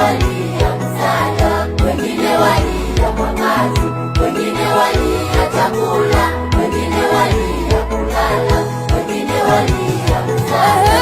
walia msaada, wengine walia kwa kazi, wengine walia chakula, wengine walia kulala, wengine walia msaada.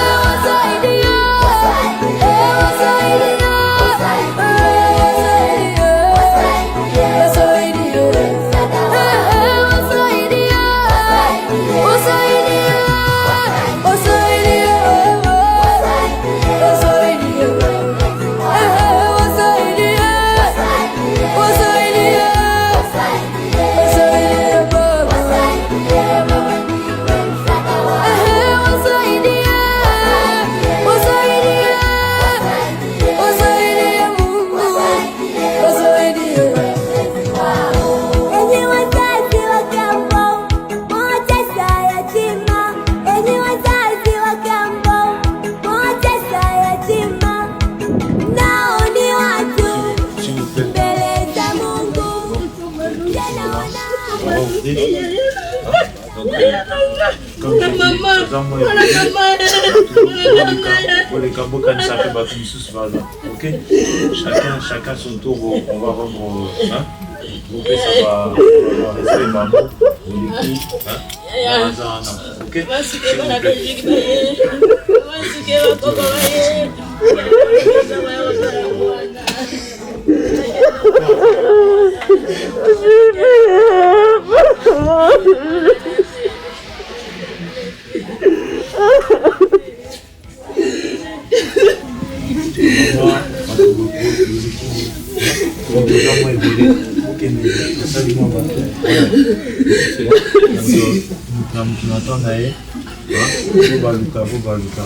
Chacun son tour, on va rendre, hein, grouper, ça va rester maman, ok? Tunataka naye Luka comme ça.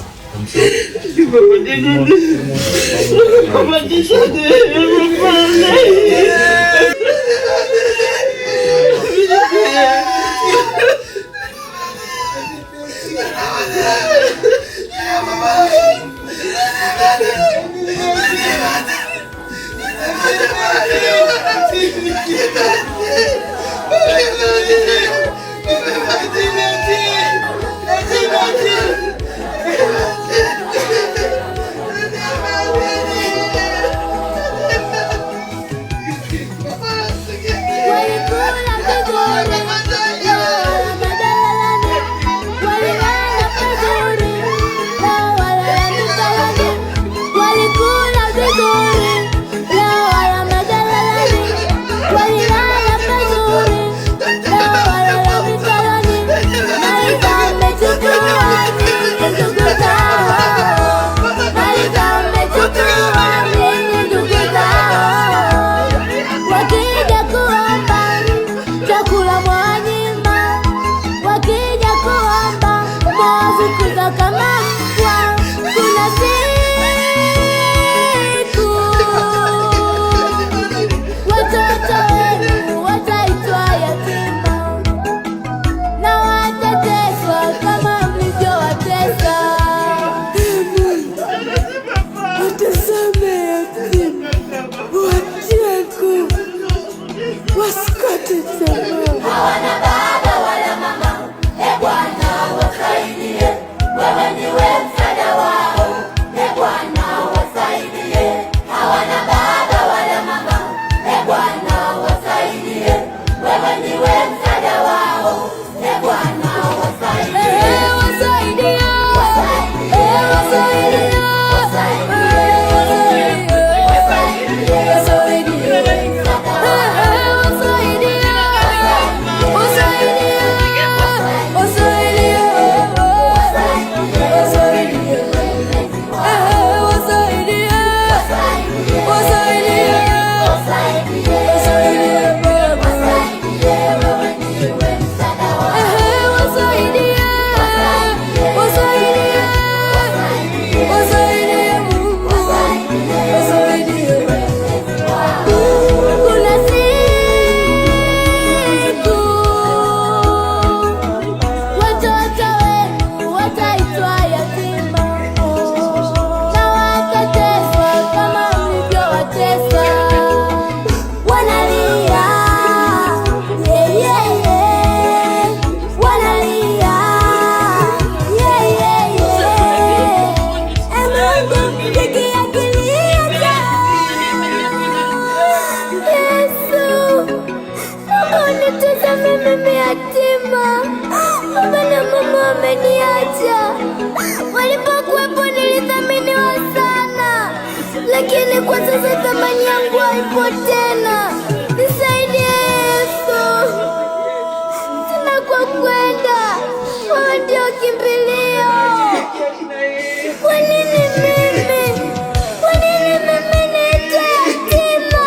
wameniacha. Walipokuwepo nilithaminiwa sana, lakini kwa sasa thamani yangu haipo tena. Nisaidie Yesu, sina kwa kwenda, wewe ndio kimbilio. Kwa nini mimi? Kwa nini mimi niite yatima?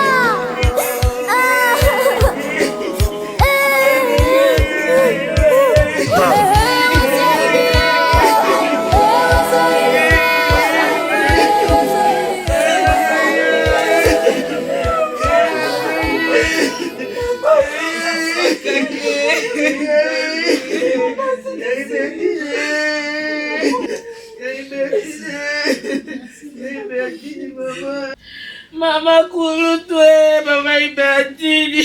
Mama Kulutwe, Mama Ibertine,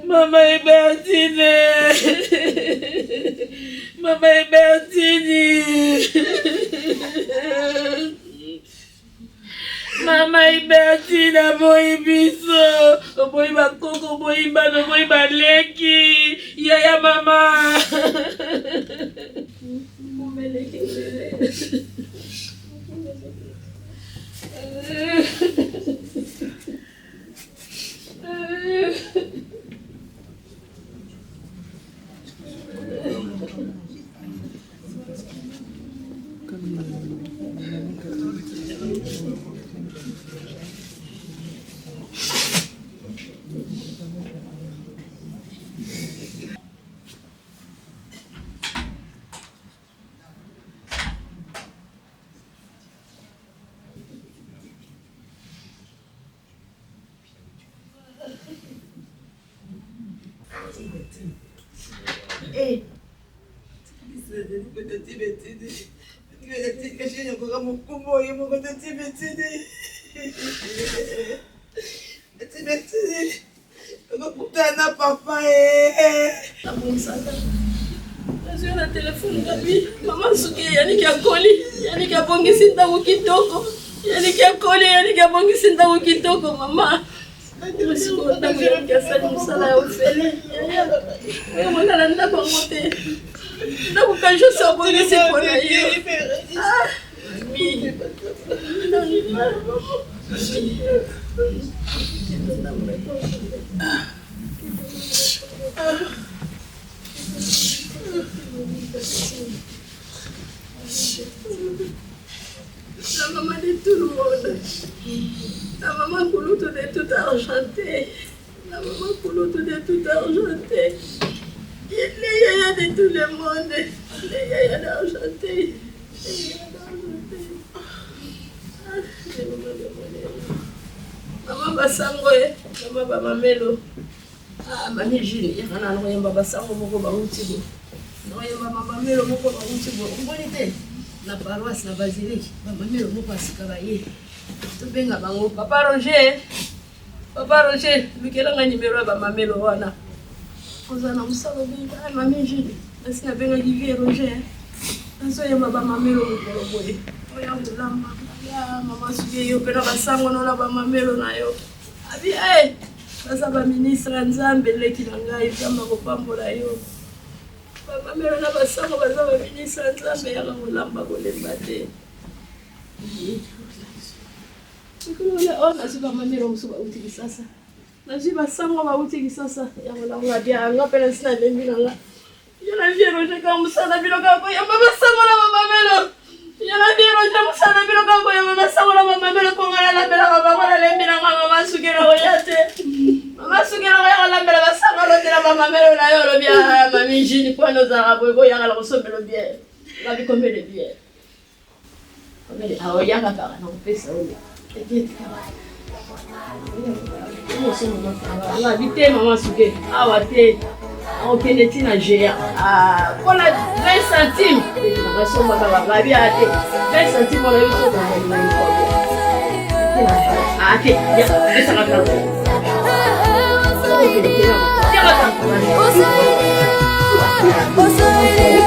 Mama Ibertine, Mama Ibertine, Mama Ibertine, boy biso, boy bakoko, boy bano, boy baleki, yaya mama. Na telefoni ngapi? Mama Suke yani koli, yani kabongisi ndawu kitoko. Yani koli, yani kabongisi ndawu kitoko mama. Musiko ndamu yani kasali musala ya ufele. Wewe mwana ndako ngote. Ndaku kanjo sabongisi kona hiyo. Mi. La maman de tout le monde, la maman Kouloutou de tout argenté, la maman Kouloutou de tout argenté, les yaya de tout le monde, les yaya d'argenté, les yaya d'argenté. Maman Basangoe, maman Bamamelo, Mami Gilles, il y a un an, Basango Moko Baoutibo, maman Melo Moko Baoutibo, bonité. La paroisse, la basilique, maman Melo Moko Asikabaye. Tu benga bango, Papa Roger, Lukelanga numéro à Maman Melo wana. Ozana musalo benga, Mami Gilles, asina benga Olivier Roger. Aso ya Maman Melo Moko boye. Oya mulamba. Ya Mama Suge yo pena basango na Maman Melo na yo. Abi basa ba ministre Nzambe leki na ngai kama kopambola yo. Maman Melo na basango baza ba ministre Nzambe ya mulamba kolemba te. Sikula ona siba Maman Melo musuba utiki sasa. Na siba sango ba utiki sasa ya mulamba dia ngapela sina lembi na nga. Yana vero je ka musala biloka ko ya baba sango na Maman Melo. Yana vero je musala biloka ko ya baba sango na Maman Melo ko ngala la bela ka ngala lembi na Mama Suge ro yate. Mama Suge ro ya la bela basango ro tela Maman Melo na yo lo bia Mami Gini pono za rabo go ya la kosomelo bia. La bi kombe de bia. Kombe awo ya ka ka na pesa ole. Eketi ka. La bi te Mama Suge awa te. On peut tina géant. Pour la 20 centimes, on va sommer à la vie à 20 centimes, on a eu tout dans le ah, ok, bien, ça va faire. Wasaidia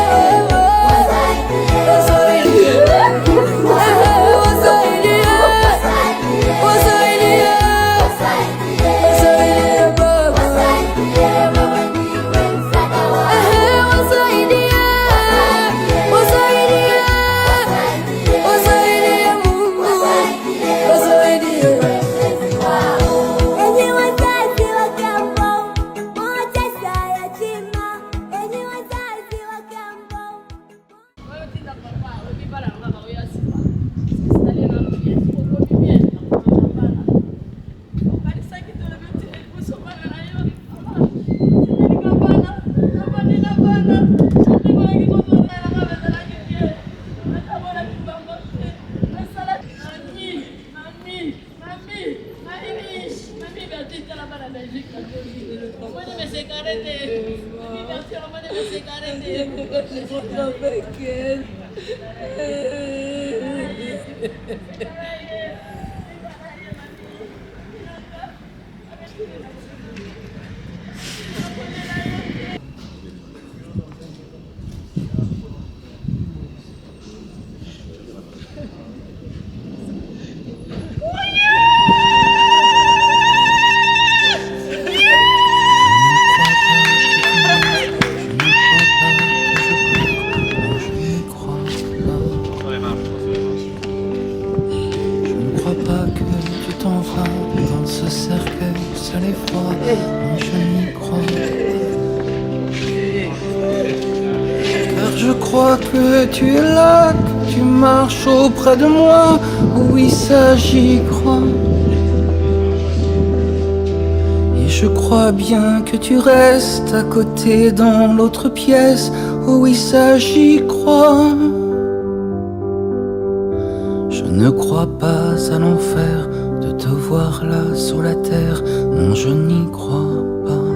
Je crois que tu es là, que tu marches auprès de moi. Oui, ça j'y crois. Et je crois bien que tu restes à côté dans l'autre pièce. Oui, ça j'y crois. Je ne crois pas à l'enfer de te voir là sur la terre. Non, je n'y crois pas.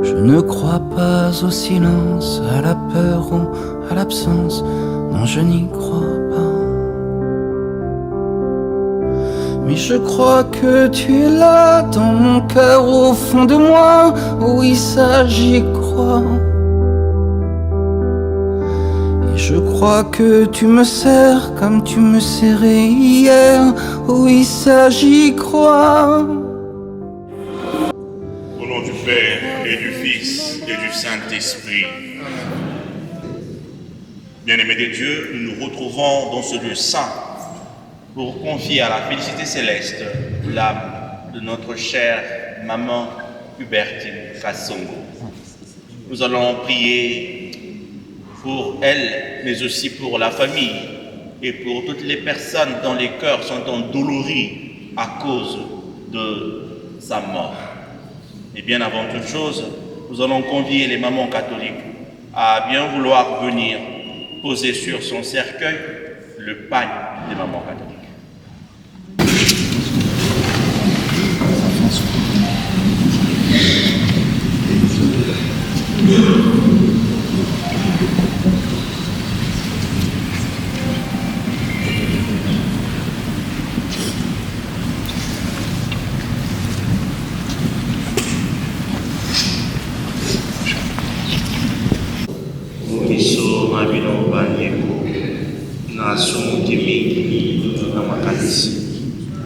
Je ne crois pas au silence, à la peur ou à l'absence. Non, je n'y crois pas. Mais je crois que tu es là dans mon cœur, au fond de moi. Oui, ça j'y crois. Et je crois que tu me serres comme tu me serrais hier. Oui, ça j'y crois. Au nom du Père et du Fils et du Saint-Esprit. Bien-aimés de Dieu, nous nous retrouvons dans ce lieu saint pour confier à la félicité céleste l'âme de notre chère maman Hubertine Kassongo. Nous allons prier pour elle, mais aussi pour la famille et pour toutes les personnes dont les cœurs sont endoloris à cause de sa mort. Et bien avant toute chose, nous allons convier les mamans catholiques à bien vouloir venir poser sur son cercueil le pagne des mamans catholiques. Miso mabino bandeko na sumuki mingi na makanisi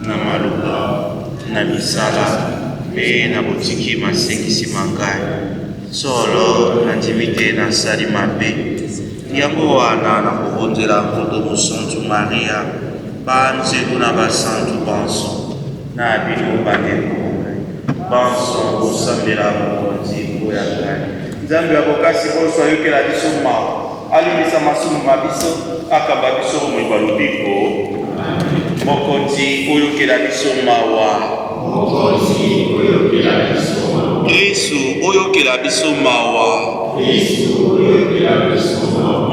na maloba na misala pe na botiki masengisi mangai solo na timite na sali mabe yango wana na kobonzela moto mosantu Maria banzeko na basantu banso na bino bandeko banso kosambela mokonzi oya ngai Nzambe abokasi boso ayokela biso mawa alimisa masumu mabiso akaba biso moyiba lobiko mokonzi oyokela biso mawa Kristu oyokela biso mawa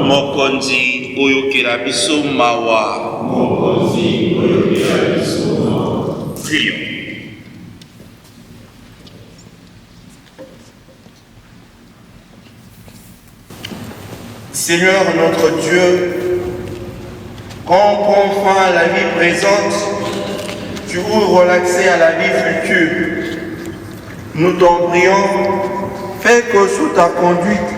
mokonzi oyokela biso mawa Prions. Seigneur notre Dieu, quand on prend fin à la vie présente, tu ouvres l'accès à la vie future. Nous t'en prions, fais que sous ta conduite,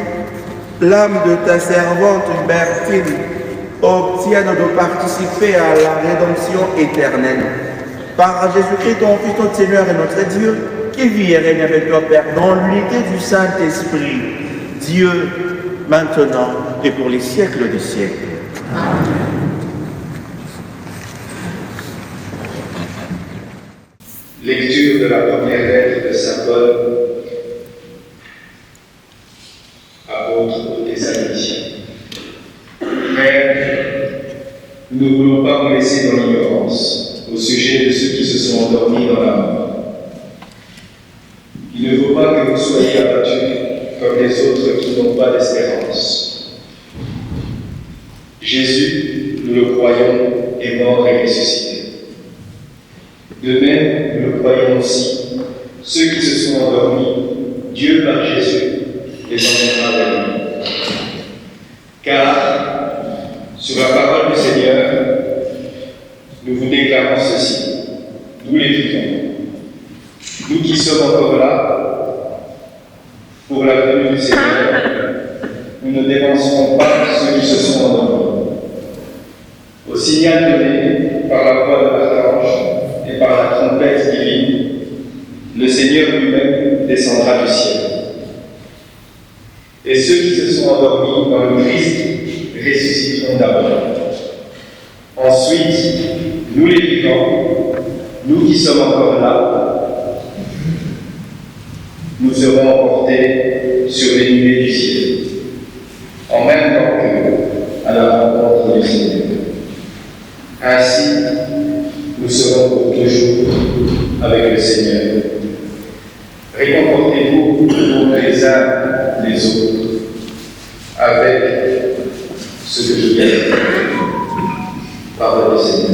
l'âme de ta servante Hubertine obtienne de participer à la rédemption éternelle. Par Jésus-Christ, ton Fils, notre Seigneur et notre Dieu, qui vit et règne avec toi, Père, dans l'unité du Saint-Esprit, Dieu, maintenant et pour les siècles des siècles. Amen. Lecture de la première lettre de Saint Paul, apôtre aux Thessaloniciens. Frères, nous ne voulons pas vous laisser dans l'ignorance au sujet de ceux qui se sont endormis dans la mort. Il ne faut pas que vous soyez abattus comme les autres qui n'ont pas d'espérance. Jésus, nous le croyons, est mort et ressuscité. De même, nous le croyons aussi, ceux qui se sont endormis, Dieu par Jésus les emmènera vers lui. Car, sur la parole du Seigneur, nous vous déclarons ceci, nous les vivons. Nous qui sommes encore là, pour la venue du Seigneur, nous ne dévancerons pas ceux qui se sont endormis. Au signal donné par la voix de l'archange et par la trompette divine, le Seigneur lui-même descendra du ciel. Et ceux qui se sont endormis dans le Christ ressusciteront d'abord. Ensuite, nous les vivants, nous qui sommes encore là, nous serons emportés sur les nuées du ciel, en même temps qu'eux, à la rencontre du Seigneur. Ainsi, nous serons pour toujours avec le Seigneur. Réconfortez-vous les uns les autres avec ce que je viens de dire. Parole du Seigneur.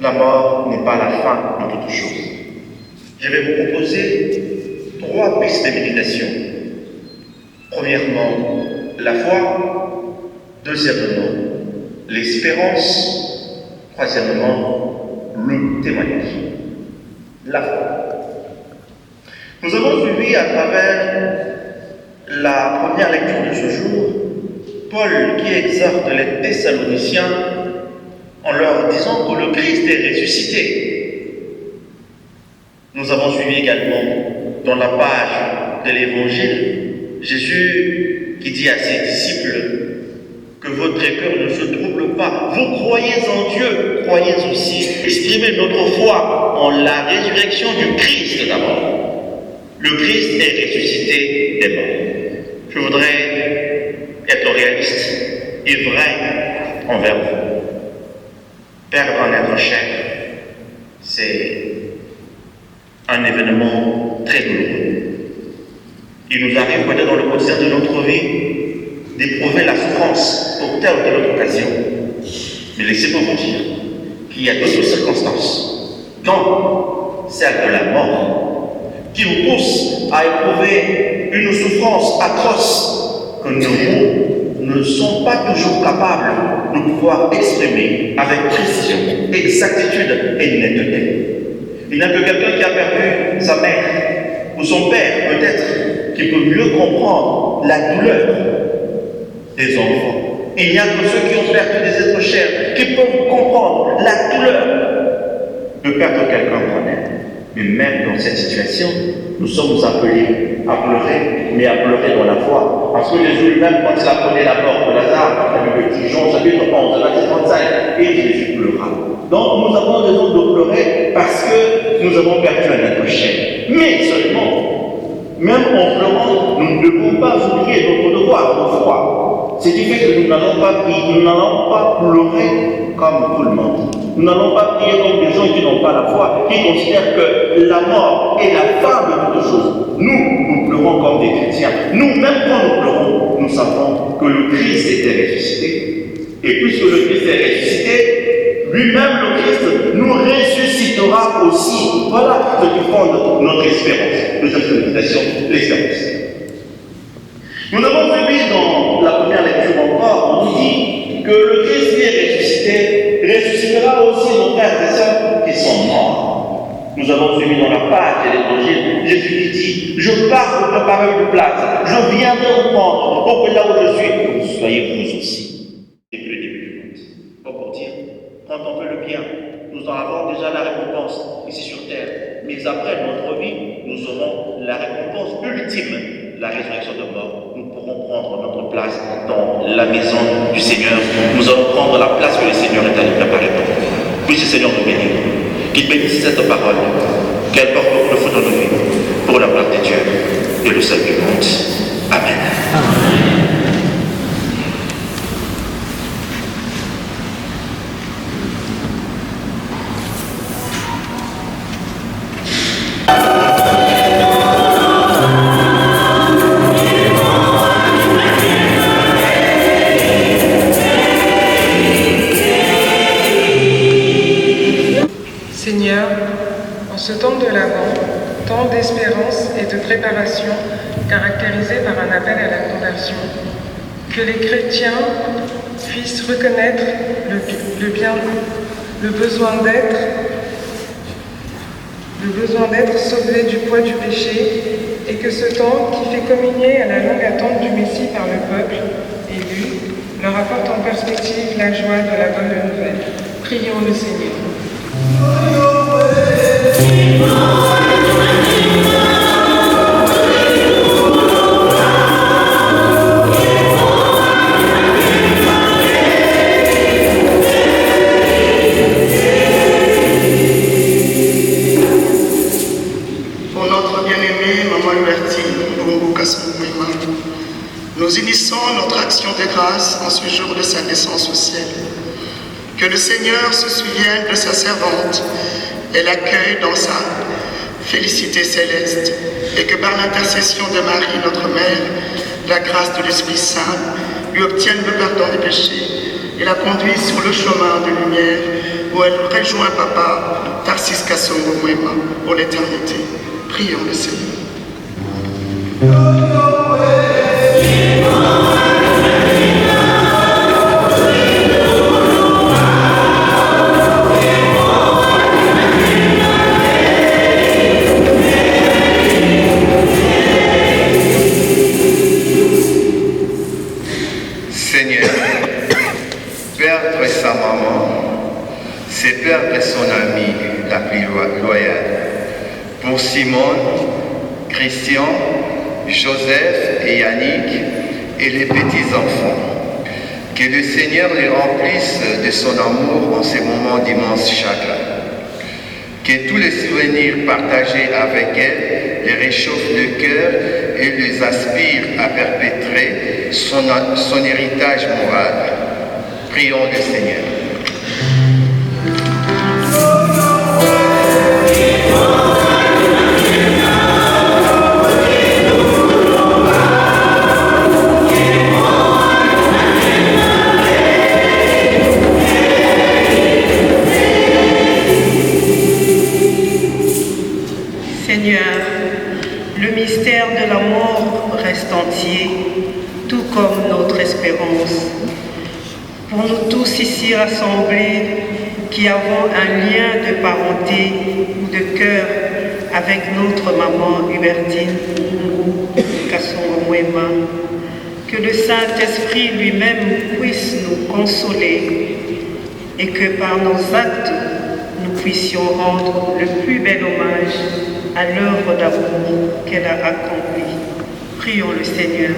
la mort n'est pas la fin de toute chose. Je vais vous proposer 3 pistes de méditation. Premièrement, la foi. Deuxièmement, l'espérance. Troisièmement, le témoignage. La foi. Nous avons suivi à travers la première lecture de ce jour Paul qui exhorte les Thessaloniciens en leur disant que le Christ est ressuscité. Nous avons suivi également dans la page de l'Évangile Jésus qui dit à ses disciples que votre cœur ne se trouble pas. Vous croyez en Dieu, croyez aussi. Exprimez notre foi en la résurrection du Christ d'abord. Le Christ est ressuscité des morts. Je voudrais être réaliste et vrai envers vous. Perdre un être cher, c'est un événement très douloureux. Il nous arrive peut-être dans le quotidien de notre vie d'éprouver la souffrance pour telle ou telle autre occasion. Mais laissez-moi vous dire qu'il y a d'autres circonstances, dont celle de la mort, qui vous poussent à éprouver une souffrance atroce que nos mots ne sont pas toujours capables de pouvoir exprimer avec précision, exactitude et netteté. Il n'y a que quelqu'un qui a perdu sa mère ou son père, peut-être, qui peut mieux comprendre la douleur des enfants. Il n'y a que ceux qui ont perdu des êtres chers qui peuvent comprendre la douleur de perdre quelqu'un qu'on aime. Mais même dans cette situation, nous sommes appelés à pleurer, mais à pleurer dans la foi. Parce que Jésus lui-même, quand il apprenait la mort de Lazare, avec le petit Jean, chapitre 11, verset 35, et Jésus pleura. Donc nous avons raison de pleurer parce que nous avons perdu un être cher. Mais seulement, même en pleurant, nous ne devons pas oublier notre devoir de foi. Ce qui fait que nous n'allons pas prier, nous n'allons pas pleurer comme tout le monde. Nous n'allons pas prier comme des gens qui n'ont pas la foi, qui considèrent que la mort est la fin de toute chose. Nous pleurons comme des chrétiens. Nous, même quand nous pleurons, nous savons que le Christ était ressuscité. Et puisque le Christ est ressuscité, lui-même, le Christ, nous ressuscitera aussi. Voilà ce qui fonde notre espérance, notre méditation, l'espérance. Nous avons vu dans la première lecture encore, on nous dit que le Christ qui est ressuscité ressuscitera aussi nos frères et sœurs qui sont morts. Nous avons suivi dans la page de l'Évangile Jésus qui dit « Je pars pour préparer une place, je viendrai vous prendre pour que là où je suis, vous soyez vous aussi. » Depuis le début du monde. Pour dire, quand on fait le bien, nous en avons déjà la récompense ici sur terre. Mais après notre vie, nous aurons la récompense ultime, la résurrection de mort. Nous pourrons prendre notre place dans la maison du Seigneur. Nous allons prendre la place que le Seigneur est allé préparer pour nous. Puisse le Seigneur nous bénir. Qu'il bénisse cette parole, qu'elle porte le fruit de nos vies, pour la gloire de Dieu et le salut du monde. Amen. Seigneur, en ce temps de l'Avent, temps d'espérance et de préparation caractérisé par un appel à la conversion, que les chrétiens puissent reconnaître le besoin d'être sauvés du poids du péché, et que ce temps qui fait communier à la longue attente du Messie par le peuple élu leur apporte en perspective la joie de la bonne nouvelle. Prions le Seigneur. Pour notre bien-aimée Maman Hubertine Bongo Kassoumouima, nous unissons notre action de grâce en ce jour de sa naissance au ciel. Que le Seigneur se souvienne de sa servante et l'accueille dans sa félicité céleste, et que par l'intercession de Marie, notre Mère, la grâce de l'Esprit Saint lui obtienne le pardon des péchés et la conduise sur le chemin de lumière où elle rejoint Papa Tarsis Kasongo Mwema pour l'éternité. Prions le Seigneur. Seigneur, perdre sa maman, c'est perdre son amie la plus loyale. Pour Simone, Christian, Joseph et Yannick et les petits-enfants, que le Seigneur les remplisse de son amour en ces moments d'immense chagrin. Que tous les souvenirs partagés avec elle les réchauffent le cœur et les aspirent à perpétrer son héritage moral. Prions le Seigneur. Seigneur, le mystère de la mort reste entier, tout comme notre espérance. Pour nous tous ici rassemblés, qui avons un lien de parenté ou de cœur avec notre maman Hubertine Kasongo Mwema, que le Saint-Esprit lui-même puisse nous consoler et que par nos actes, nous puissions rendre le plus bel hommage à l'œuvre d'amour qu'elle a accomplie. Prions le Seigneur.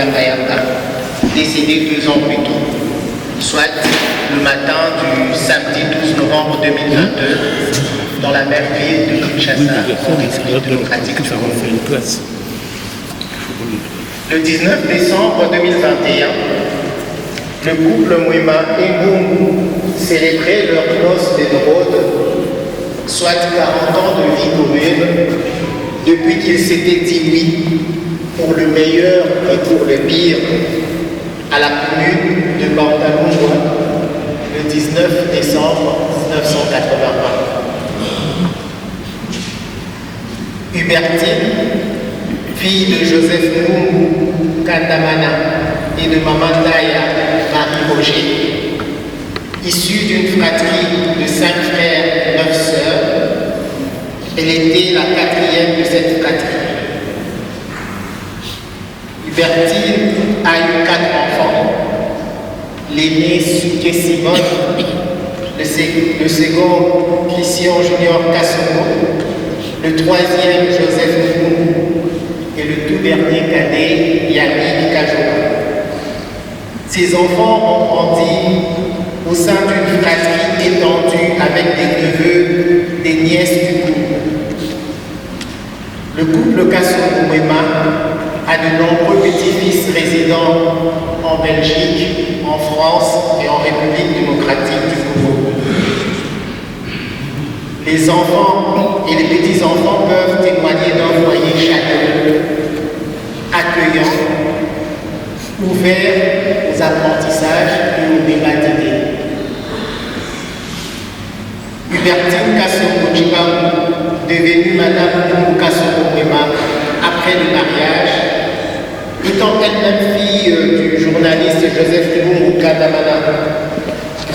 Kayaka, décédé 2 ans plus tôt, soit le matin du samedi 12 novembre 2022, dans la même ville de Kinshasa, en République démocratique du Congo. Le 19 décembre 2021, le couple Mwema et Mbungu célébrait leur noces d'émeraude, soit 40 ans de vie commune, depuis qu'ils s'étaient dit oui pour le meilleur et pour le pire à la commune de Bandalungwa le 19 décembre 1981. Hubertine, fille de Joseph Mbungu Kandamana et de Maman Daya Marie-Roger, issue d'une fratrie de 5 frères et 9 sœurs, elle était la 4e de cette fratrie. Hubertine a eu 4 enfants. L'aîné Suke Simone, le second Christian Junior Kassomo, le 3e Joseph Mbungu et le tout dernier cadet Yannick Kajoa. Ces enfants ont grandi au sein d'une fratrie étendue avec des neveux, des nièces du couple. Le couple Kassomo-Mwema a de nombreux petits-fils résidant en Belgique, en France et en République démocratique du Congo. Les enfants et les petits-enfants peuvent témoigner d'un foyer chaleureux, accueillant, ouvert aux apprentissages et aux débats d'idées. Hubertine Kassomo-Djibangu, devenue Madame Mbungu Kassomo-Mwema après le mariage, étant elle-même fille du journaliste Joseph Mbungu Kandamana,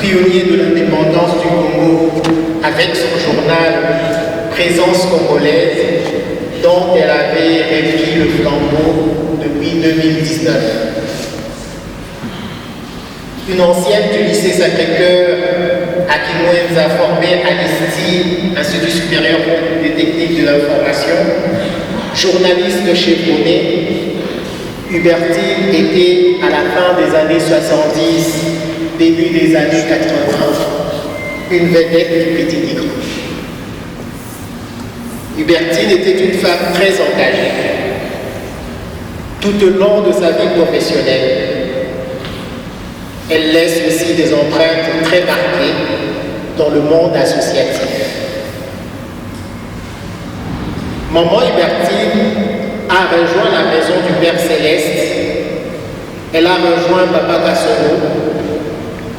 pionnier de l'indépendance du Congo, avec son journal Présence congolaise, dont elle avait repris le flambeau depuis 2019. Une ancienne du lycée Sacré-Cœur, à qui Mwenza formé à l'ISTI, Institut supérieur des techniques de l'information, journaliste chevronnée, Hubertine était à la fin des années 70, début des années 80, une vedette du Petit Nigro. Hubertine était une femme très engagée. Tout au long de sa vie professionnelle, elle laisse aussi des empreintes très marquées dans le monde associatif. Maman Hubertine a rejoint la maison du Père Céleste. Elle a rejoint Papa Kassomo,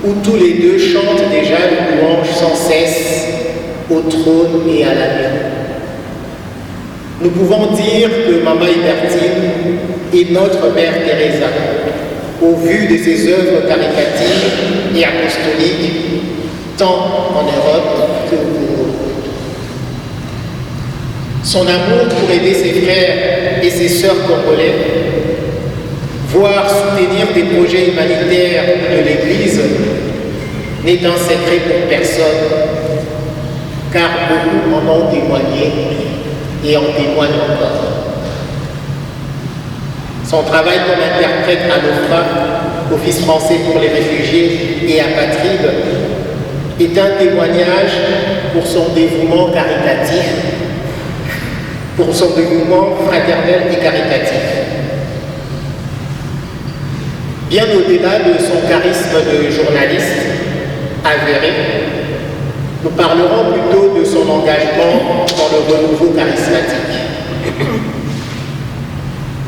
où tous les deux chantent déjà le louange sans cesse au trône et à la main. Nous pouvons dire que Maman Hubertine est notre Mère Teresa, au vu de ses œuvres caritatives et apostoliques, tant en Europe que au Congo. Son amour pour aider ses frères et ses sœurs congolais, voire soutenir des projets humanitaires de l'Église, n'est un secret pour personne, car beaucoup en ont témoigné et en témoignent encore. Son travail comme interprète à l'OFRA, Office français pour les réfugiés et apatrides, est un témoignage pour son dévouement caritatif, pour son dévouement fraternel et caritatif. Bien au-delà de son charisme de journaliste avéré, nous parlerons plutôt de son engagement dans le renouveau charismatique.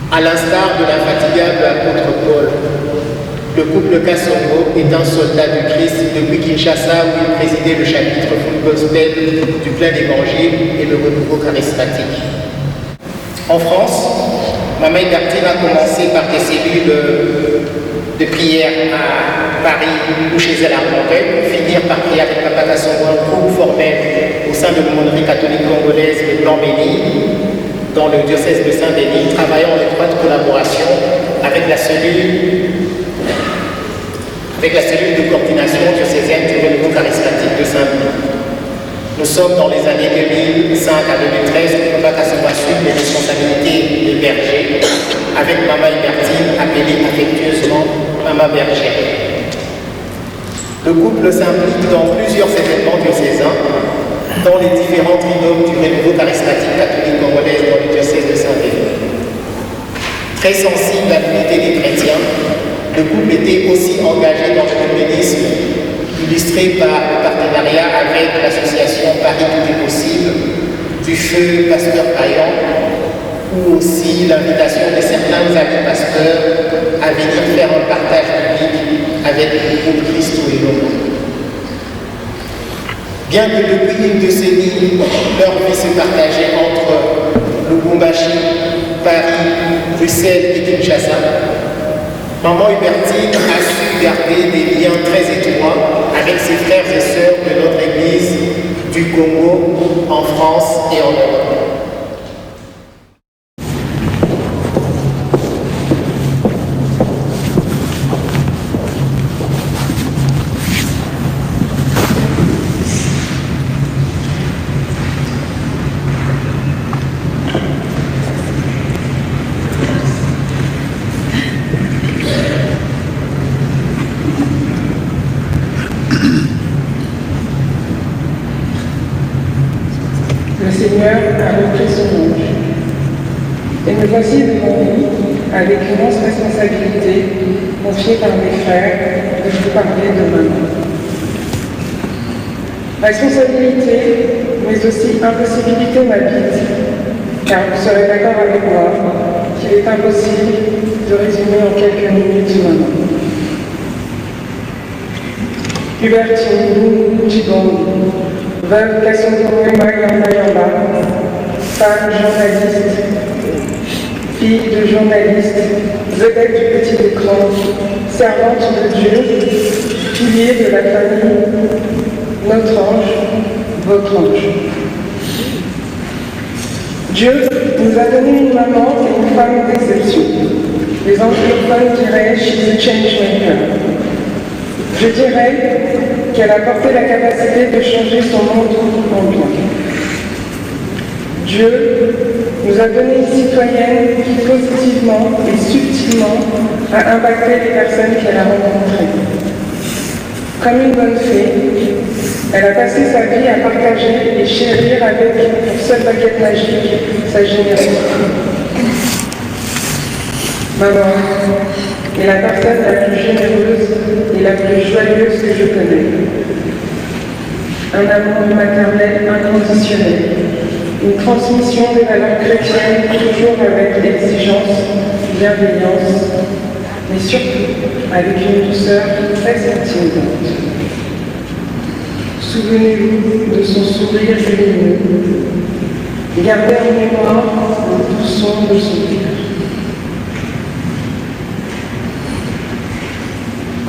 À l'instar de l'infatigable apôtre Paul, le couple Kassomo est un soldat du Christ depuis Kinshasa où il présidait le chapitre Full Gospel du plein évangile et le renouveau charismatique. En France, Maman Hubertine a commencé par des cellules de prière à Paris ou chez elle à Montréal, pour finir par créer avec Papa Kassomo un groupe formel au sein de l'aumônerie catholique congolaise de Blanc-Béni, dans le diocèse de Saint-Denis, travaillant en étroite collaboration avec la cellule de coordination diocésaine du renouveau charismatique de Saint-Denis. Nous sommes dans les années 2005 à 2013 où Papa Kassomo assume les responsabilités de berger avec Maman Hubertine, appelée affectueusement Maman Bergère. Le couple s'implique dans plusieurs événements diocésains, dans les différents trinômes du renouveau charismatique catholique congolais dans le diocèse de Saint-Denis. Très sensible à l'unité des chrétiens, le couple était aussi engagé dans le communisme, illustré par le partenariat avec l'association Paris Tout est possible, du feu Pasteur Payan, ou aussi l'invitation de certains amis pasteurs à venir faire un partage public avec le groupe Christo et Loma. Bien que depuis une décennie, leur vie se partageait entre Lubumbashi, Paris, Bruxelles et Kinshasa, Maman Hubertine a su garder des liens très étroits avec ses frères et sœurs de notre Église du Congo, en France et en Europe. Le Seigneur a repris son ange. Et me voici devant vous, avec l'immense responsabilité confiée par mes frères de vous parler de maman. Responsabilité, mais aussi impossibilité m'habite, car vous serez d'accord avec moi qu'il est impossible de résumer en quelques minutes maman. Hubertine Djibongi, veuve Kassongoro Mayamba, femme journaliste, fille de journaliste, vedette du petit écran, servante de Dieu, pilier de la famille, notre ange, votre ange. Dieu nous a donné une maman et une femme d'exception. Les anglophones diraient « she's a changemaker ». Je dirais qu'elle a porté la capacité de changer son monde en bien. Dieu nous a donné une citoyenne qui positivement et subtilement a impacté les personnes qu'elle a rencontrées. Comme une bonne fée, elle a passé sa vie à partager et chérir avec une seule baguette magique sa générosité. Maman est la personne la plus généreuse et la plus joyeuse que je connais. Un amour maternel inconditionnel, une transmission des valeurs chrétiennes toujours avec exigence, bienveillance, mais surtout avec une douceur très intimidante. Souvenez-vous de son sourire lumineux, gardez en mémoire le doux son de son cœur.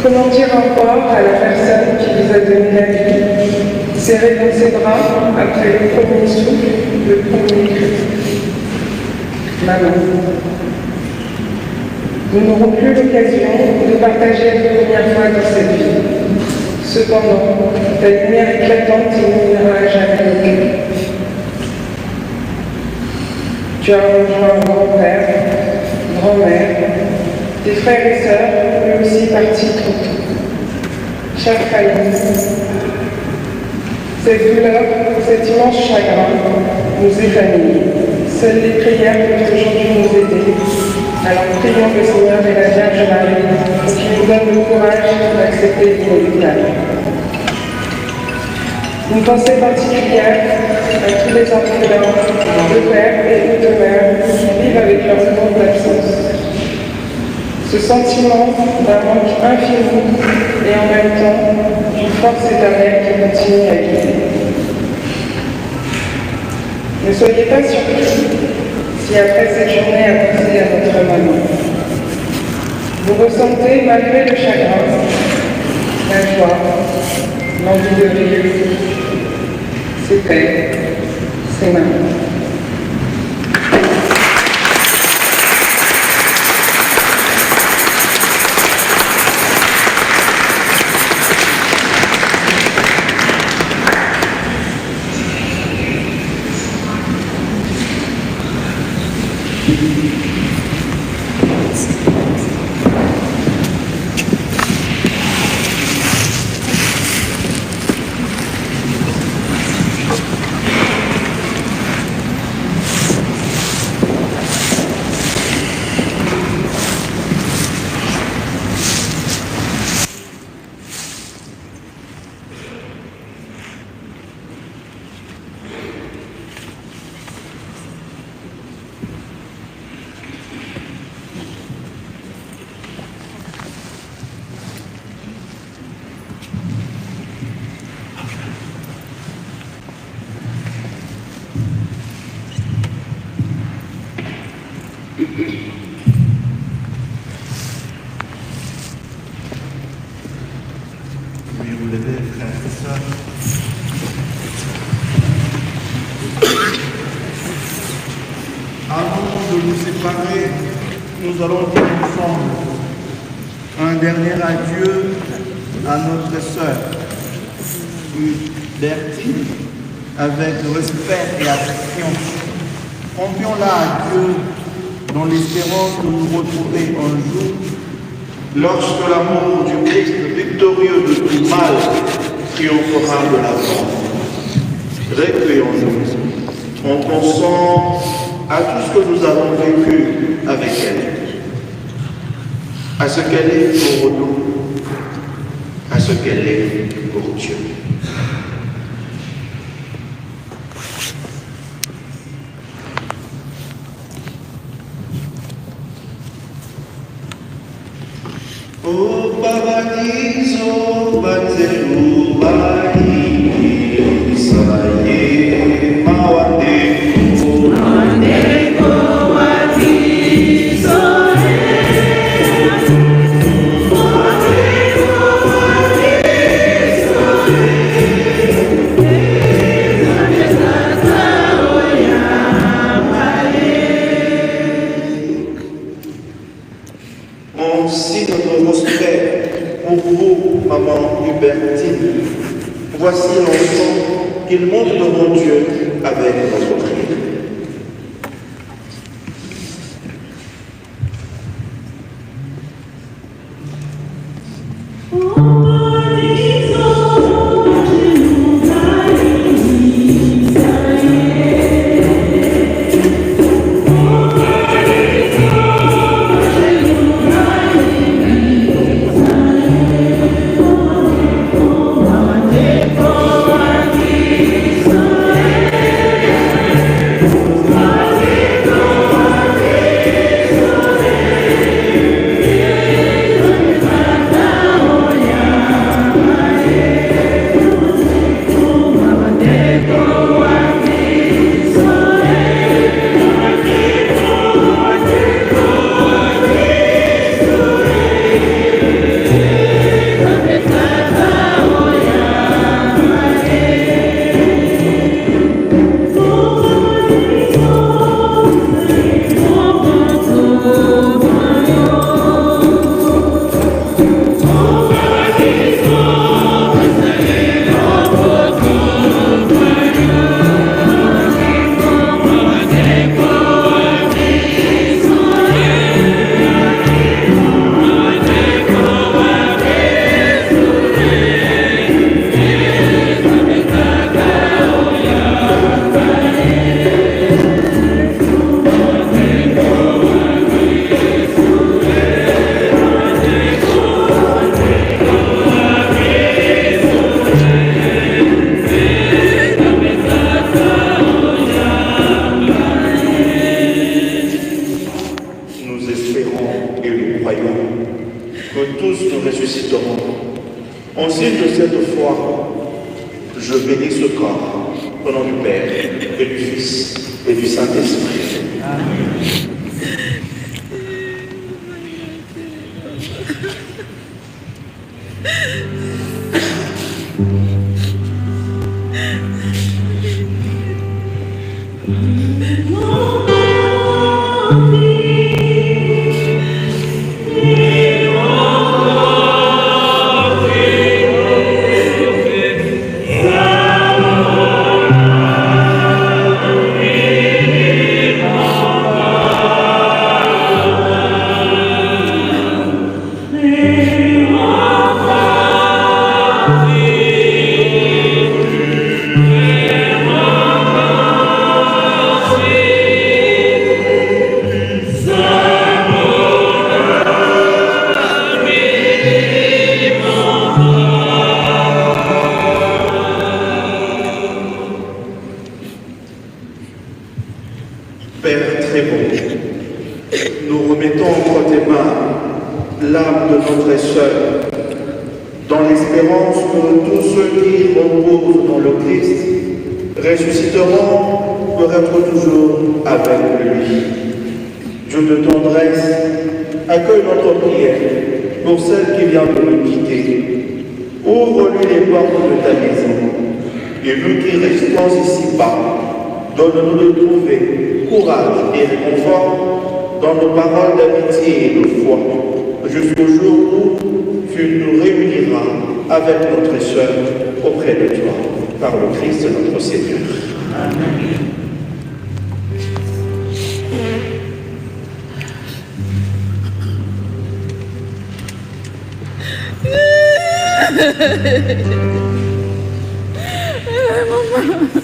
Comment dire encore à la personne qui vous a donné la vie, serrée dans ses bras après le premier souffle, le premier cri? Maman, nous n'aurons plus l'occasion de partager la première fois dans cette vie. Cependant, ta lumière éclatante illuminera à jamais nos cœurs. Tu as rejoint grand-père, grand-mère, tes frères et sœurs, eux aussi partis trop tôt. Chère famille, cette douleur, cet immense chagrin nous évanouit. Seules les prières peuvent aujourd'hui nous aider. Alors prions le Seigneur et la Vierge Marie pour qu'il nous donne le courage d'accepter l'inéluctable. Une pensée particulière à tous les orphelins, de père et de mère qui vivent avec leur seconde d'absence. Ce sentiment d'un manque infini et en même temps d'une force éternelle qui continue à guider. Ne soyez pas surpris si après cette journée à penser à votre maman, vous ressentez malgré le chagrin, la joie, l'envie de rire. C'est père, c'est maman. Oui, vous levez, frères et sœurs. Avant de nous séparer, nous allons dire ensemble un dernier adieu à notre sœur, Bertine, avec respect et affection. Confions-la à Dieu dans l'espérance de nous retrouver un jour, lorsque l'amour du Christ victorieux de tout mal triomphera de la mort. Recueillons-nous en pensant à tout ce que nous avons vécu avec elle, à ce qu'elle est pour nous, à ce qu'elle est pour Dieu. O paradiso batelu bani saye mawandeko mawandeko watiso Aussi notre respect pour vous, maman Hubertine. Voici l'enfant qu'il montre devant Dieu avec notre prière. En signe de cette foi, je bénis ce corps au nom du Père et du Fils et du Saint-Esprit. Amen. Père très bon, nous remettons entre tes mains l'âme de notre sœur, dans l'espérance que tous ceux qui reposent dans le Christ ressusciteront pour être toujours avec lui. Dieu de tendresse, accueille notre prière pour celle qui vient de nous quitter. Ouvre-lui les portes de ta maison. Et nous qui restons ici-bas, donne-nous de trouver courage et réconfort dans nos paroles d'amitié et de foi, jusqu'au jour où tu nous réuniras avec notre sœur auprès de toi, par le Christ notre Seigneur. Amen. Maman.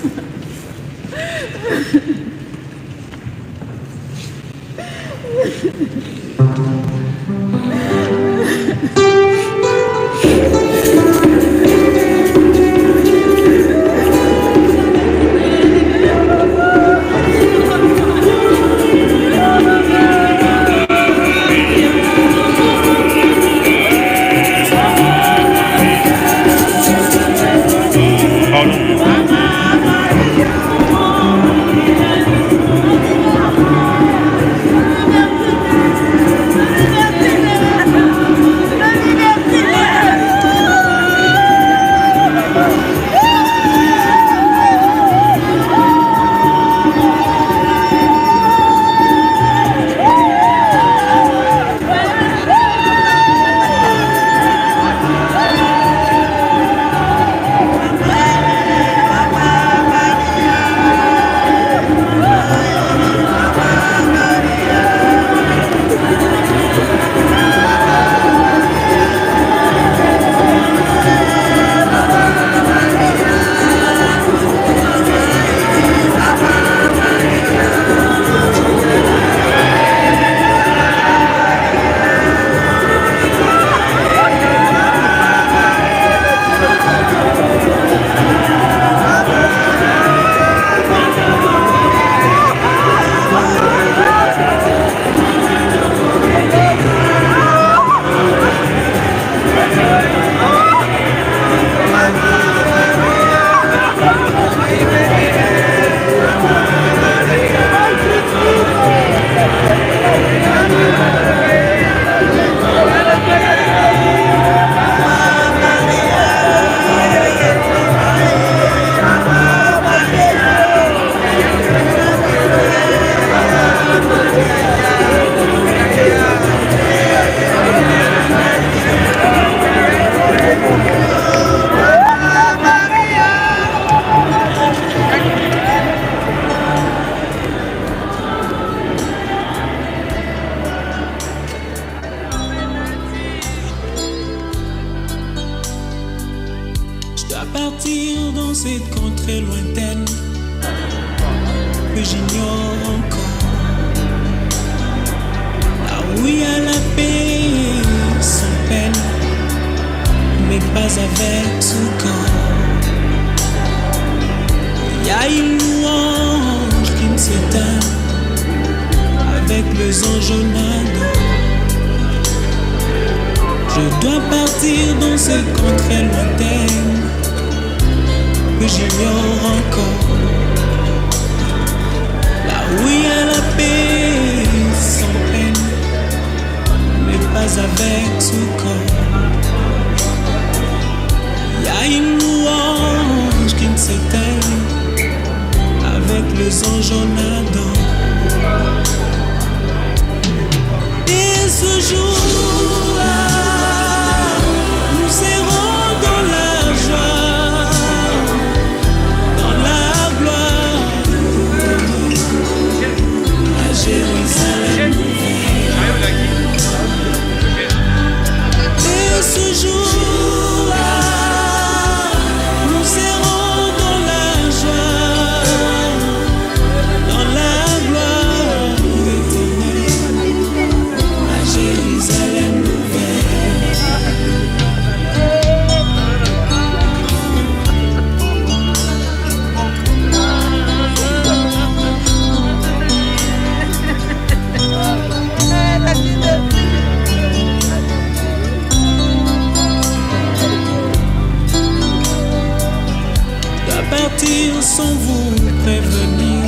Sans vous prévenir,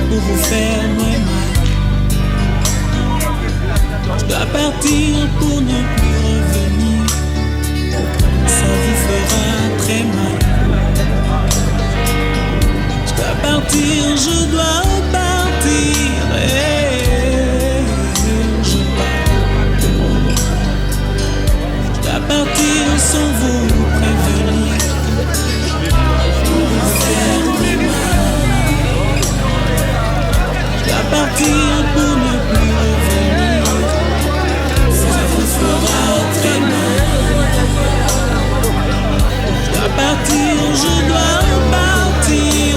pour vous faire moins mal. partir pour ne plus revenir. Ça vous fera très mal. Je dois partir, je dois partir. Je dois partir sans vous prévenir. Je dois partir pour ne plus revenir. Ça vous fera très mal. Je dois partir, je dois partir.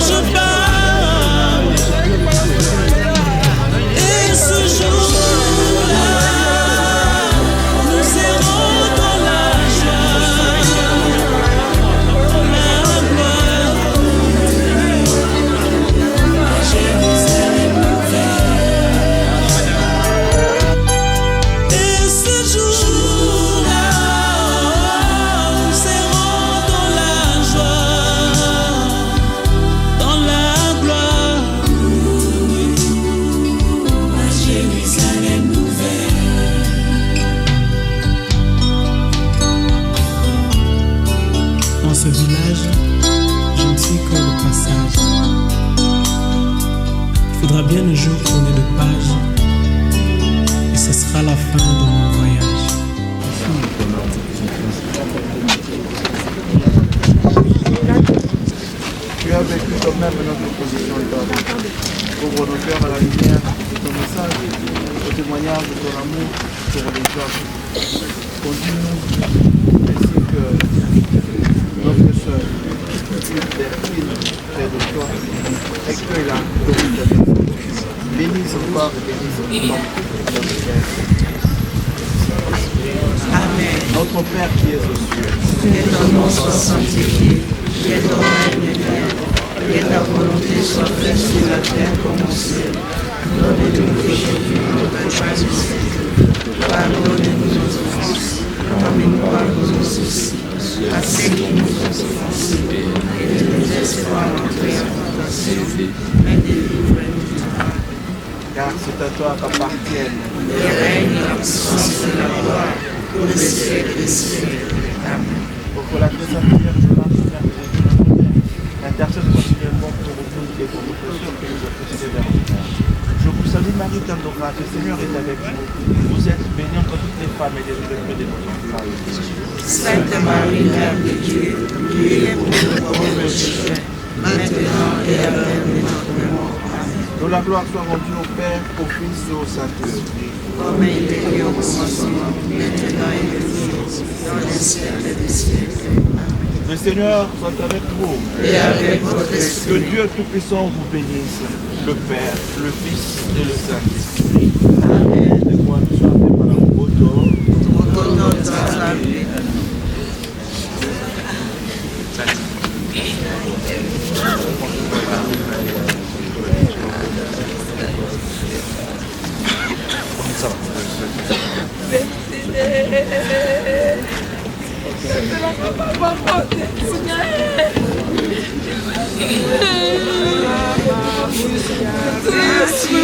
Je pars. Et ce jour-là, nous serons dans la joie, dans la gloire. Jérusalem nouvelle. Et ce jour-là, nous serons dans la joie, dans la gloire. La Jérusalem nouvelle. Dans ce village, je ne suis que le passage. Il faudra bien un jour tourner de page, et ce sera la fin de mon voyage. Tu as vécu quand même notre position et ouvre nos cœurs à la lumière de ton message, au témoignage de ton amour pour les gens. Conduis-nous ainsi que notre sœur, Bertine, près de toi, accueille-la comme une maison. Bénis encore et bénis encore notre Père. Amen. Notre Père qui es aux cieux, Que ton nom soit sanctifié, que ton règne vienne, que ta volonté soit faite sur la terre comme au ciel. Donne-nous aujourd'hui notre pain quotidien. Pardonne-nous nos offenses, comme nous pardonnons aussi à ceux qui nous ont offensés. Et ne nous laisse pas entrer en tentation, mais délivre-nous du mal. car c'est à toi qu'appartiennent le règne, la puissance et la gloire pour les siècles des siècles. Amen. Pour que la Vierge Marie, intercède continuellement pour nous et pour nos pécheurs que nous avons précédés vers le Père. Je vous salue Marie, pleine de grâce, le Seigneur est avec vous. Vous êtes bénie entre toutes les femmes et béni le fruit de votre entrailles. Sainte Marie, Mère de Dieu, priez pour nous pauvres pécheurs, maintenant et à l'heure de notre mort. Amen. Que la gloire soit rendue au Père, au Fils et au Saint-Esprit. Comme il était au commencement, maintenant et toujours, dans les siècles des siècles. Amen. Le Seigneur soit avec vous. Et avec votre esprit. Que Dieu Tout-Puissant vous bénisse, le Père, le Fils et le Saint-Esprit. Amen. De quoi nous soit fait par la Merci.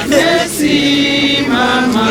Merci maman.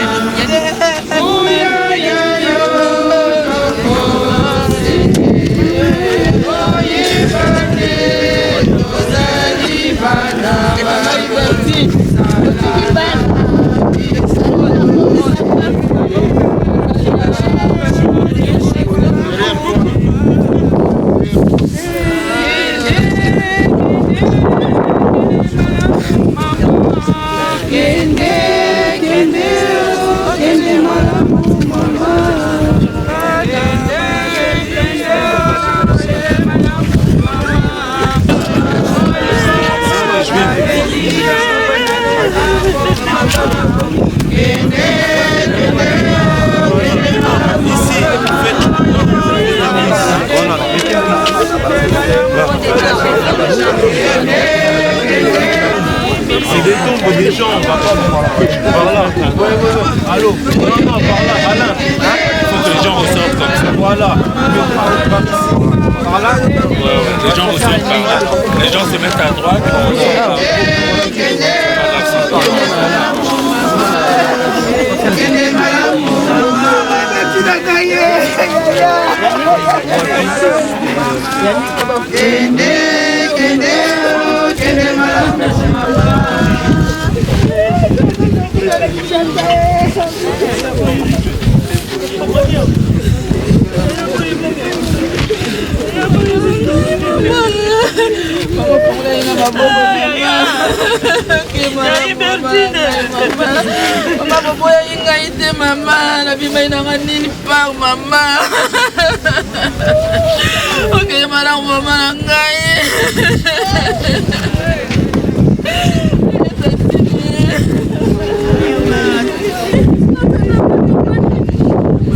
C'est des tombes des gens, on va pas par là. Ouais. Allô. Non, par là, Alain. Il faut que les gens ressortent comme ça. Voilà. Par là. Ouais. Les gens ressortent par là. Les gens se mettent à droite. Maman, la vie m'a dit par maman. Ok, madame, maman,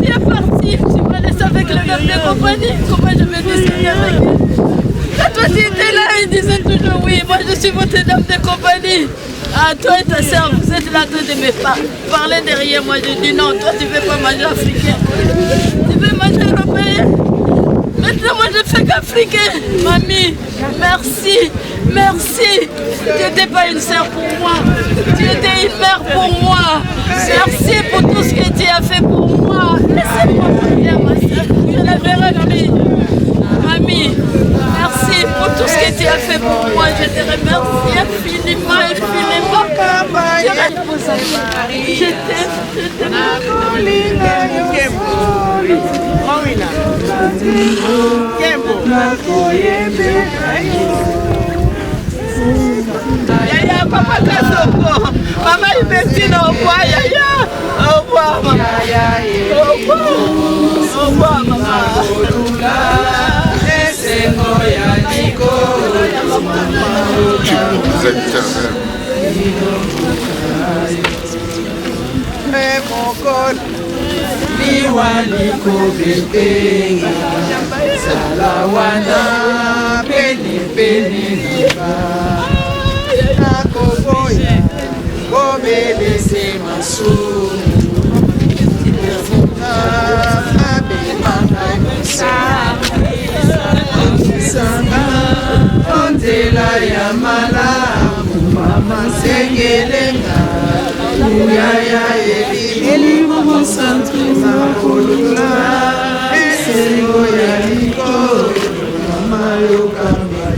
Tu es parti, tu vas laisser avec le gars de compagnie. Comment je vais discuter avec lui? Quand toi tu étais là, il disait toujours oui, moi je suis votre dame de compagnie. Ah, toi et ta soeur, vous êtes là, toi de me parler derrière moi. Je dis non, toi tu ne veux pas manger africain. Tu veux manger européen. Maintenant, moi je fais qu'africain. Mamie, merci, merci. Tu n'étais pas une sœur pour moi. Tu étais une mère pour moi. Merci pour tout ce que tu as fait pour moi. Laissez-moi dire, ma soeur. Je la verrai plus. Mamie, merci pour tout ce que tu as fait pour moi. Je te remercie infiniment, infiniment. Je reste pour ça. Je t'aime, je t'aime. Yaya, papa Kasoko. Maman Ibetine, au revoir, Yaya. Au revoir, maman. Au revoir. Au revoir, maman. Ondela ya malamu mama sengelenga uyaya elimu mosantu makolula esengo ya liko mama yokamba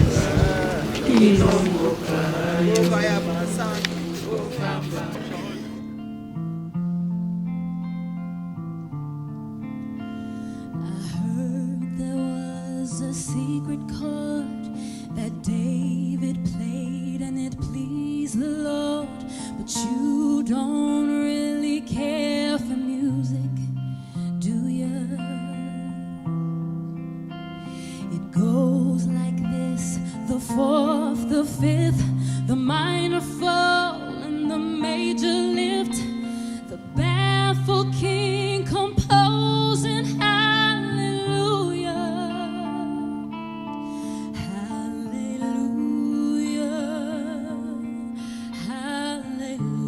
inongoka yobaya masantu okamba. A secret chord that David played and it pleased the Lord, but you don't really care for music, do you? It goes like this: the fourth, the fifth, the minor fall and the major lift, the baffled king composing hallelujah. Hallelujah, hallelujah.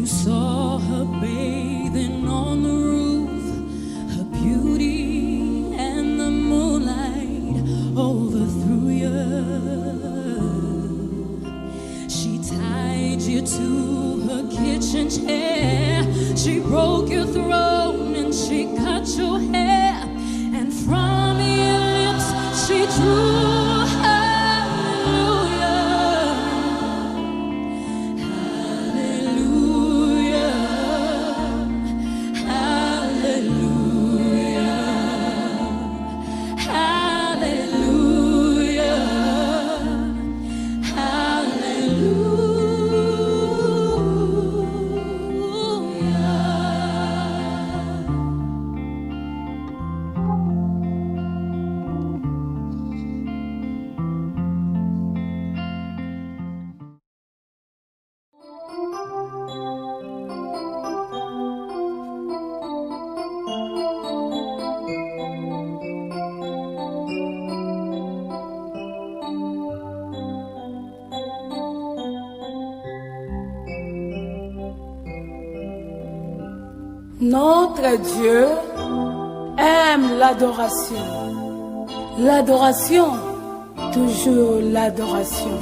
saw her bathing on the roof, her beauty and the moonlight overthrew you. She tied you to her kitchen chair, she broke your throne and she cut your hair, and from your lips she drew Notre Dieu aime l'adoration. L'adoration, toujours l'adoration.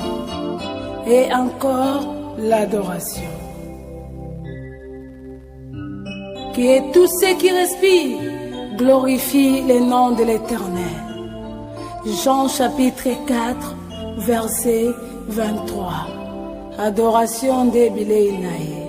Et encore l'adoration. Que tous ceux qui respirent glorifient le nom de l'Éternel. Jean chapitre 4, verset 23. Adoration de Bileinaï.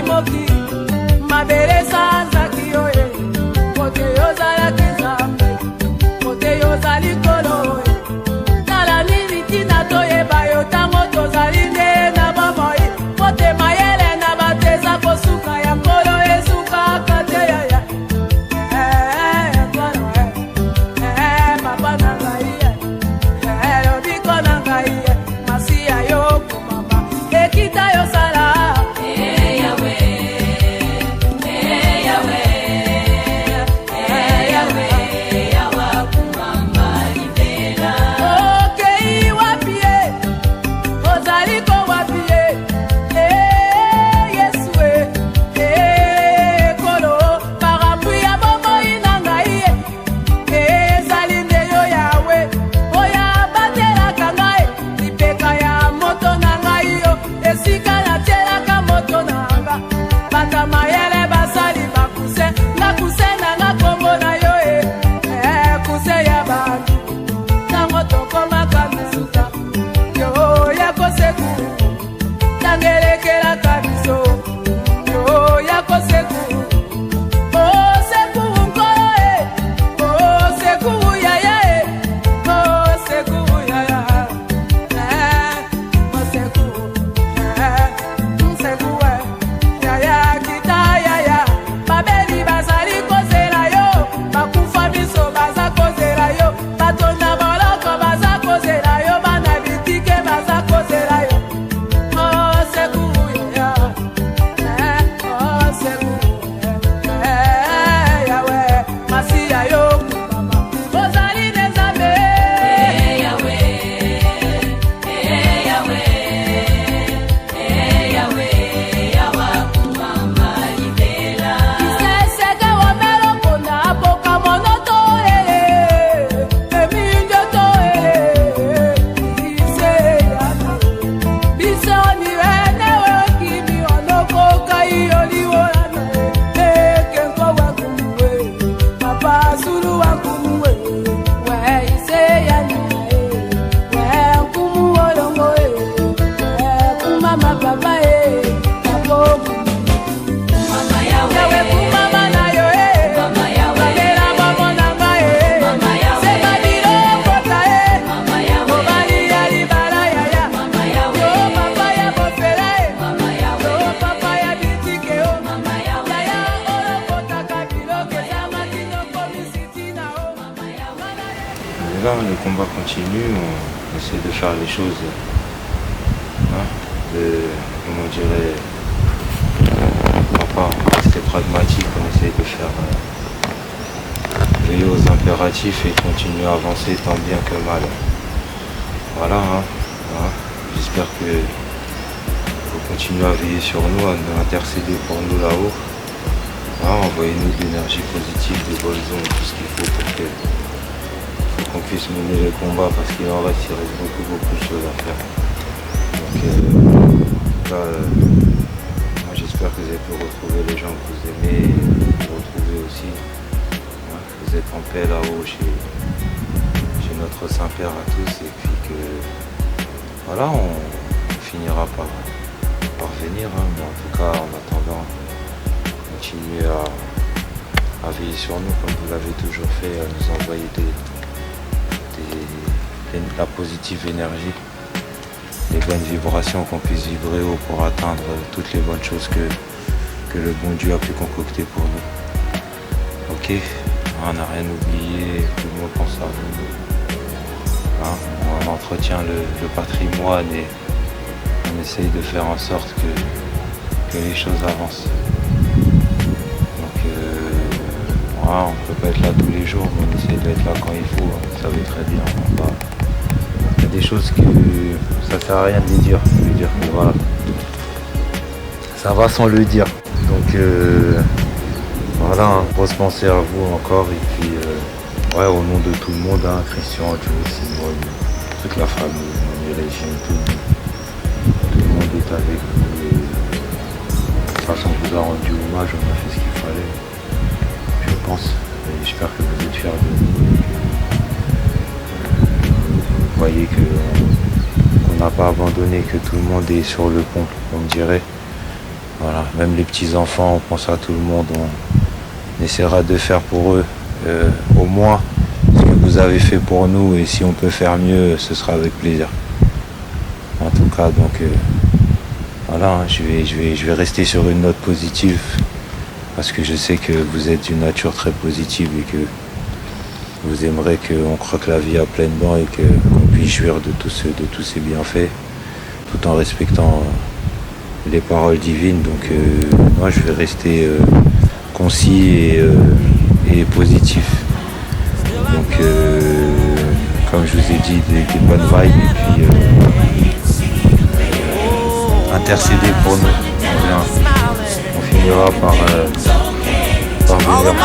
moki mabele sanzaki oye kote yozalaki nzambe kote yozali kolo oye tala nini tina toyeba yo ntango tozali nde na bomoi kote mayele na bateza kosuka ya kolo esukaka te yaya papa na ngai lobiko na ngai masiya yo komama ekita yosala Là, le combat continue, on essaie de faire les choses, comment on dirait, on rester pragmatique, on essaie de faire veiller aux impératifs et continuer à avancer tant bien que mal. Voilà, j'espère que vous continuez à veiller sur nous, à nous intercéder pour nous là-haut. Envoyez-nous de l'énergie positive, des bonnes ondes, tout ce qu'il faut pour qu'on puisse mener le combat, parce qu'il en reste, il reste beaucoup de choses à faire. Donc moi j'espère que vous avez pu retrouver les gens que vous aimez, vous retrouver aussi. Vous êtes en paix là-haut chez notre Saint-Père à tous, et puis que voilà, on finira par venir, mais en tout cas en attendant, continuez à veiller sur nous comme vous l'avez toujours fait, à nous envoyer la positive énergie, les bonnes vibrations, qu'on puisse vibrer haut pour atteindre toutes les bonnes choses que le bon Dieu a pu concocter pour nous. Ok, on n'a rien oublié, tout le monde pense à vous. On entretient le patrimoine et on essaye de faire en sorte que les choses avancent. Donc on ne peut pas être là tous les jours, mais on essaye d'être là quand il faut, vous savez très bien. Il y a des choses que ça sert à rien de les dire, que voilà, ça va sans le dire. Donc voilà, grosse pensée à vous encore, et puis au nom de tout le monde, Christian, Joe, Simone, toute la famille, les régions, tout le monde est avec vous. Et, de toute façon, on vous a rendu hommage, on a fait ce qu'il fallait, je pense, et j'espère que vous êtes fiers de nous. Vous voyez qu'on n'a pas abandonné, que tout le monde est sur le pont, on dirait. Voilà, même les petits-enfants, on pense à tout le monde, on essaiera de faire pour eux au moins ce que vous avez fait pour nous, et si on peut faire mieux, ce sera avec plaisir. En tout cas, donc voilà, hein, je vais rester sur une note positive, parce que je sais que vous êtes d'une nature très positive et que vous aimerez qu'on croque la vie à pleines dents et qu'on puisse jouir de tous ces bienfaits, tout en respectant les paroles divines. Donc moi je vais rester concis et positif. Donc comme je vous ai dit, des bonnes vibes, et puis intercéder pour nous. On finira par venir pour eux.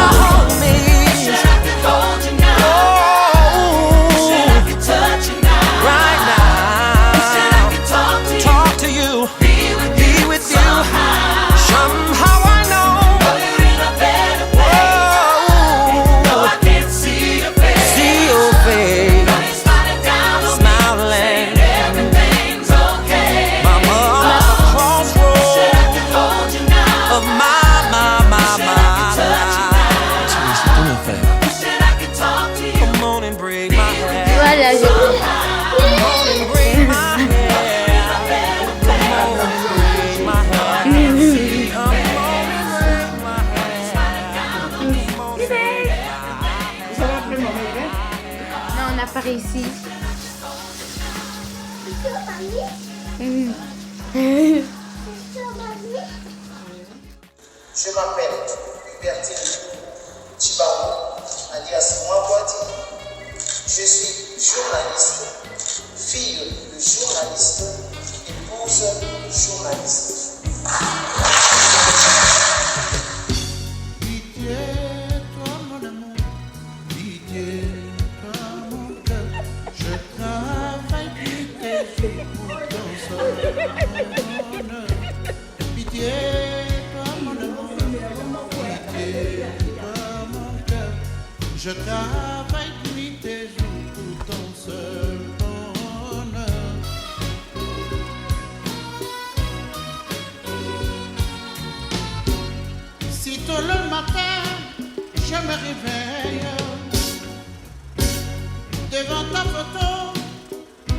Ici. Je m'appelle Hubertine Chibaou, alias Mwabwadi. Je suis journaliste, fille de journaliste, épouse de journaliste. Je travaille nuit et jour pour ton seul bonheur. Si tôt le matin je me réveille, devant ta photo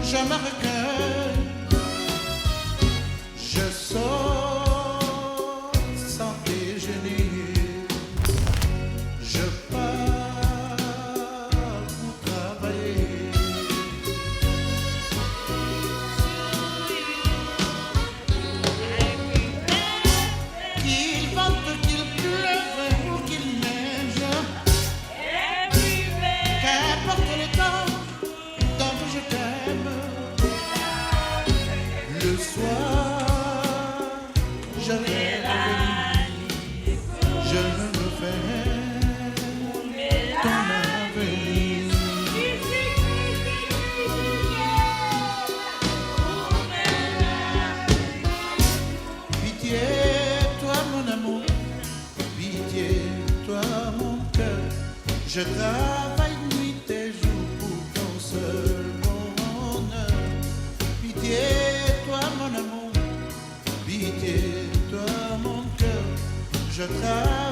je me recueille. Je sors sans déjeuner. Je pars pour travailler. Qu'il vente, qu'il pleuve ou qu'il neige, qu'importe le temps tant que je t'aime. Le soir, je vais revenir. Je me fais ton avenir. Pitié, toi mon amour, pitié, toi mon cœur. Je travaille nuit et jour pour ton seul bonheur. Pitié, toi mon amour, pitié, toi mon cœur. Je travaille